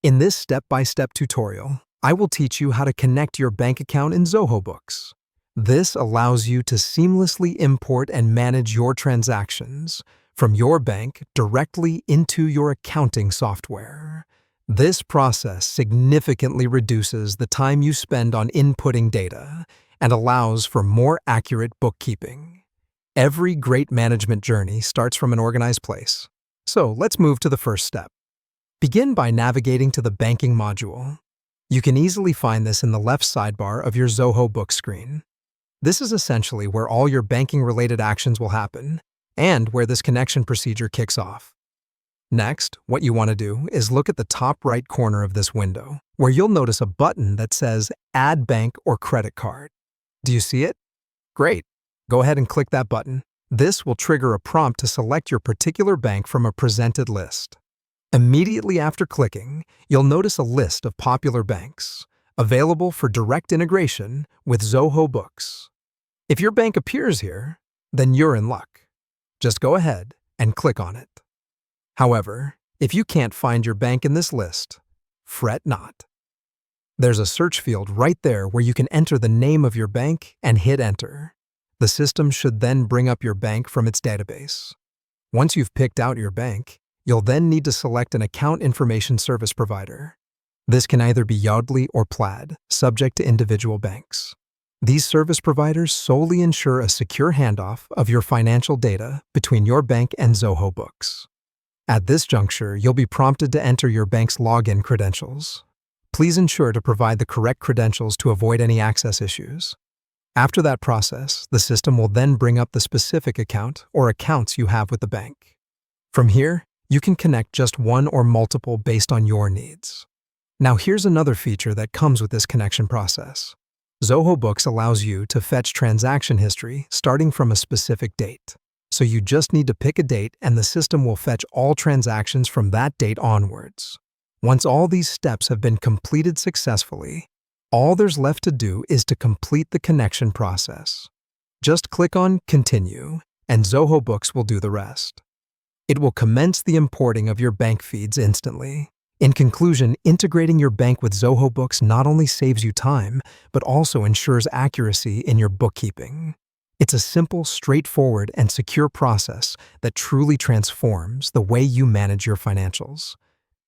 In this step-by-step tutorial, I will teach you how to connect your bank account in Zoho Books. This allows you to seamlessly import and manage your transactions from your bank directly into your accounting software. This process significantly reduces the time you spend on inputting data and allows for more accurate bookkeeping. Every great management journey starts from an organized place. So let's move to the first step. Begin by navigating to the Banking module. You can easily find this in the left sidebar of your Zoho Books screen. This is essentially where all your banking-related actions will happen and where this connection procedure kicks off. Next, what you want to do is look at the top right corner of this window, where you'll notice a button that says Add Bank or Credit Card. Do you see it? Great. Go ahead and click that button. This will trigger a prompt to select your particular bank from a presented list. Immediately after clicking, you'll notice a list of popular banks, available for direct integration with Zoho Books. If your bank appears here, then you're in luck. Just go ahead and click on it. However, if you can't find your bank in this list, fret not. There's a search field right there where you can enter the name of your bank and hit enter. The system should then bring up your bank from its database. Once you've picked out your bank, you'll then need to select an account information service provider. This can either be Yodlee or Plaid, subject to individual banks. These service providers solely ensure a secure handoff of your financial data between your bank and Zoho Books. At this juncture, you'll be prompted to enter your bank's login credentials. Please ensure to provide the correct credentials to avoid any access issues. After that process, the system will then bring up the specific account or accounts you have with the bank. From here, you can connect just one or multiple based on your needs. Now here's another feature that comes with this connection process. Zoho Books allows you to fetch transaction history starting from a specific date. So you just need to pick a date and the system will fetch all transactions from that date onwards. Once all these steps have been completed successfully, all there's left to do is to complete the connection process. Just click on Continue, and Zoho Books will do the rest. It will commence the importing of your bank feeds instantly. In conclusion, integrating your bank with Zoho Books not only saves you time, but also ensures accuracy in your bookkeeping. It's a simple, straightforward, and secure process that truly transforms the way you manage your financials.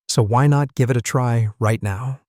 So why not give it a try right now?